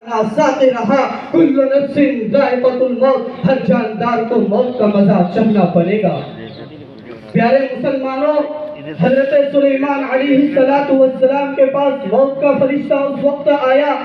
ساتھ رہا کل نفس ذائقۃ الموت، ہر جاندار کو موت کا مزہ چکھنا پڑے گا۔ پیارے مسلمانوں، حضرت سلیمان علیہ السلام کے پاس موت کا فرشتہ اس وقت آیا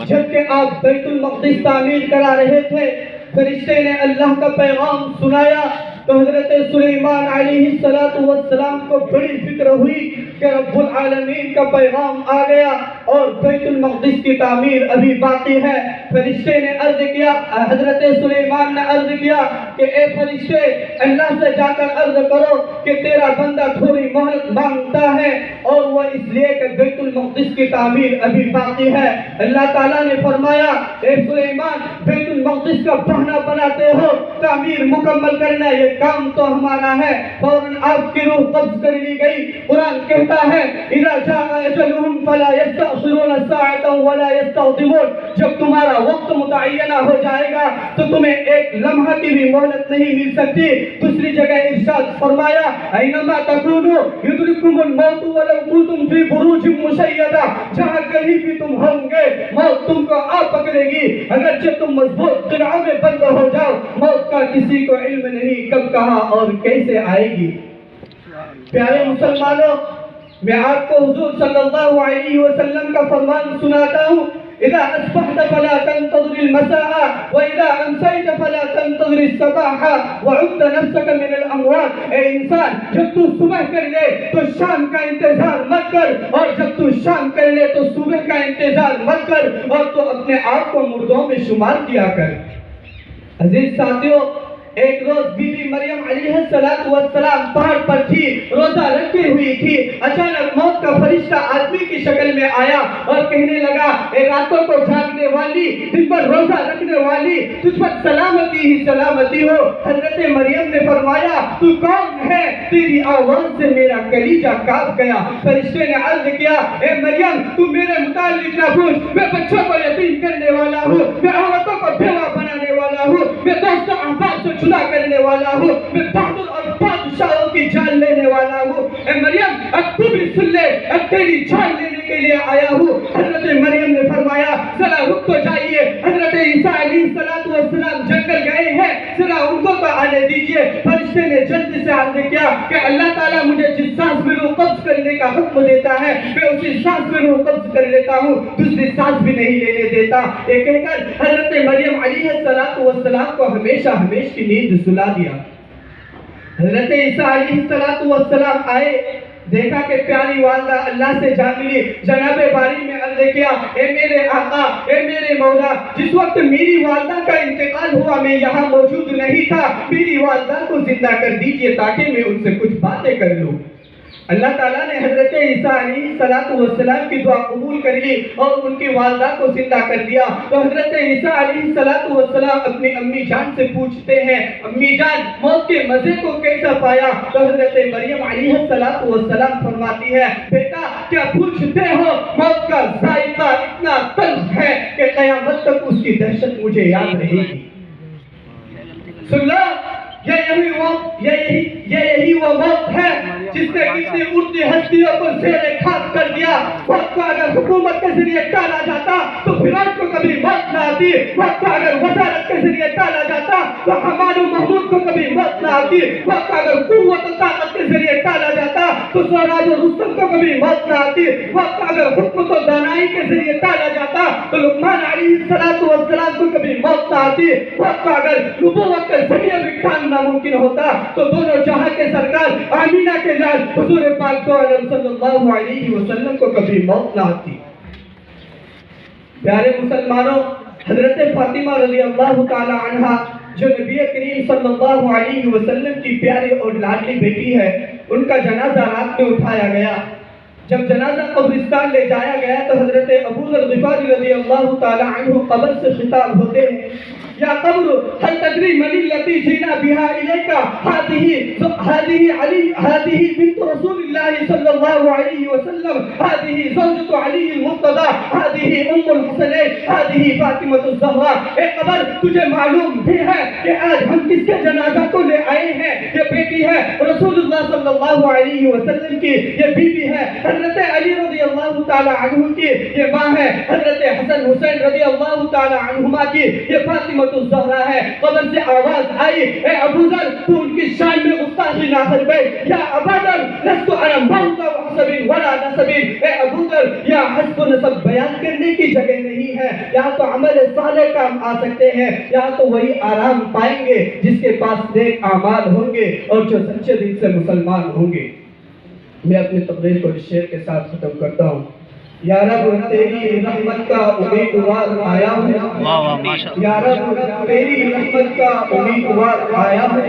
جبکہ آپ بیت المقدس تعمیر کرا رہے تھے۔ فرشتے نے اللہ کا پیغام سنایا تو حضرت سلیمان علیہ السلام کو بڑی فکر ہوئی کہ رب العالمین کا پیغام آ گیا اور بیت المقدس کی تعمیر ابھی باقی ہے۔ فرشتے نے عرض کیا، حضرت سلیمان نے عرض کیا کہ اے فرشتے، اللہ سے جا کر عرض کرو کہ تیرا بندہ تھوڑی مہلت مانگتا ہے، اور وہ اس لیے کہ بیت المقدس کی تعمیر ابھی باقی ہے۔ اللہ تعالیٰ نے فرمایا، اے سلیمان، بیت المقدس کا بہانہ بناتے ہو، تعمیر مکمل کرنا یہ کام تو ہمارا ہے۔ فوراً آپ کی روح قبض کر لی گئی۔ قرآن کہتا ہے اذا جاء اجلهم فلا يستأخرون ساعة ولا يستقدمون، جب تمہارا وقت متعینہ ہو جائے گا تو تمہیں ایک لمحہ کی بھی مہلت نہیں مل سکتی۔ دوسری جگہ ارشاد فرمایا اینما تکونوا یدرککم الموت ولو کنتم فی بروج مشیدہ، جہاں کہیں بھی تم ہوں گے موت تم کو آ پکڑے گی، اگرچہ تم مضبوط قلعہ میں بند ہو جاؤ، موت کا کسی کو علم نہیں کب کہاں اور کیسے آئے گی۔ پیارے مسلمانوں، میں آپ کو حضور صلی اللہ علیہ وسلم کا فرمان سناتا ہوں، اذا اصبحت فلا تنتظر المساء واذا امسيت فلا تنتظر الصباح وعد نفسك من الاموات۔ اے انسان، جب تو صبح کر لے تو شام کا انتظار مت کر، اور جب تو شام کر لے تو صبح کا انتظار مت کر، اور تو اپنے آپ کو مردوں میں شمار کیا کر۔ عزیز ساتھیوں، ایک روز بی بی مریم علیہ السلام پہاڑ پر تھی، روزہ رکھی ہوئی تھی۔ اچانک موت کا فرشتہ آدمی کی شکل میں آیا اور کہنے لگا، اے راتوں کو جاگنے والی، دن پر روزہ رکھنے والی، تجھ پر سلامتی ہی سلامتی ہو۔ حضرت مریم نے فرمایا، تو کون ہے؟ تیری آواز سے میرا کلیجہ کانپ گیا۔ فرشتے نے عرض کیا، اے مریم، تو میرے متعلق نہ پوچھ، میں بچوں کو یتیم کرنے والا ہوں، میں عورتوں کو بیوہ بنانے والا ہوں، میں دوستوں احباب سے جدا کرنے والا ہوں، میں بہادر اور بادشاہوں کی جان لینے والا ہوں۔ اے مریم، اب تو بھی سن لے، اب تیری جان لینے کے لیے آیا ہوں۔ حضرت مریم نے فرمایا، ذرا رک تو جائیے، حضرت عیسیٰ علیہ السلام جنگل گئے ہیں، ذرا ان کو تو آنے دیجئے۔ فرشتے نے جلدی سے عرض کیا کہ اللہ تعالیٰ مجھے جس سانس میں روح قبض کرنے کا حکم دیتا ہے میں اسی سانس میں روح قبض کر لیتا ہوں، دوسری سانس بھی نہیں لینے دیتا۔ یہ کہہ کر حضرت مریم علیہ السلام کو ہمیشہ کی نیند سلا دیا۔ حضرت عیسیٰ علیہ السلام آئے، دیکھا کہ پیاری والدہ اللہ سے جا ملی، جناب باری میں عرض کیا، اے میرے آقا، اے میرے مولا، جس وقت میری والدہ کا انتقال ہوا میں یہاں موجود نہیں تھا، میری والدہ کو زندہ کر دیجئے تاکہ میں ان سے کچھ باتیں کر لوں۔ اللہ تعالیٰ نے حضرت عیسیٰ علیہ السلام کی دعا قبول کر لی اور ان کی والدہ کو زندہ کر دیا۔ تو حضرت عیسیٰ علیہ السلام اپنی امی جان سے پوچھتے ہیں، امی جان، موت کے مزے کو کیسا پایا؟ تو حضرت مریم علیہ السلام فرماتی ہے، بیٹا کیا پوچھتے ہو، موت کا ذائقہ اتنا تلخ ہے کہ قیامت تک اس کی دہشت مجھے یاد رہے گی۔ سن لو، یہی وہ موت ہے جس نے کتنی اڑتی ہستیوں کو زیر خاک کر دیا۔ وقت کو اگر حکومت کے ذریعے ٹالا جاتا تو فرعون کو کبھی موت نہ آتی، وقت کو اگر وزارت کے ذریعے ٹالا جاتا تو حمان و محمود کو کبھی موت نہ آتی، وقت کو اگر قوت و طاقت کے ذریعے ٹالا جاتا تو سہراب و رستم کو کبھی موت نہ آتی، وقت کو اگر حکمت و دانائی کے ذریعے ٹالا جاتا تو لقمان علیہ السلام کو کبھی موت نہ آتی، وقت کو اگر نبوت کے ذریعے بھی ٹالنا ممکن ہوتا تو دونوں جہاں کے سرکار آمینہ کے لال حضور پاک صلی اللہ علیہ وسلم کو کبھی موت نہ آتی۔ پیارے مسلمانوں، حضرت فاطمہ رضی اللہ تعالی عنہ جو نبی کریم صلی اللہ علیہ وسلم کی پیاری اور لاڈلی بیٹی ہے، ان کا جنازہ رات میں اٹھایا گیا۔ جب جنازہ قبرستان لے جایا گیا تو حضرت ابو ذر غفاری رضی اللہ تعالی عنہ قبر سے خطاب ہوتے ہیں، یا قبر هل تدری من التي جئنا بها إليك؟ هذه بنت رسول الله صلى الله عليه وسلم، هذه زوجة علي المرتضى، هذه الحسنين، هذه فاطمة الزهراء۔ اے قبر، تجھے معلوم بھی ہے کہ آج ہم کس کے جنازہ کو لے آئے ہیں؟ یہ بیٹی ہے رسول اللہ صلی اللہ علیہ وسلم کی، یہ بیوی ہے حضرت علی رضی اللہ تعالی عنہ کی یہ ماں ہے، حضرت حسن حسین رضی اللہ تعالی عنہما کی یہ فاطمہ الزہرا ہے۔ قبر سے آواز آئی، اے ابو ذر تو ان کی شان میں گستاخی نہ کر بے، یا ابا ذر لست انا موت حسب ولا نسب، اے ابو ذر یا حسب و نسب بیان کرنے کی جگہ نہیں ہے، یہاں تو عمل صالح کام آ سکتے ہیں، یہاں تو وہی آرام پائیں گے جس کے پاس نیک اعمال ہوں گے اور جو سچے دل سے مسلمان ہوں گے۔ میں اپنی تقریر کو اس شعر کے ساتھ ختم کرتا ہوں۔ یا رب تیری رحمت کا امیدوار آیا ہوں، یا رب تیری رحمت کا امیدوار آیا ہوں،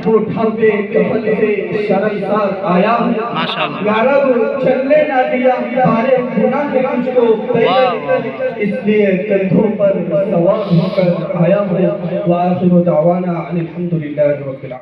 وہ ڈھانپے کفن سے شرمسار آیا ہوں، یا رب چلنے نہ دیا بارے گناہ کے مجھ کو، اس لیے کندھوں پر سوار ہو کر آیا ہوں۔ وآخر دعوانا ان الحمدللہ رب العالمین۔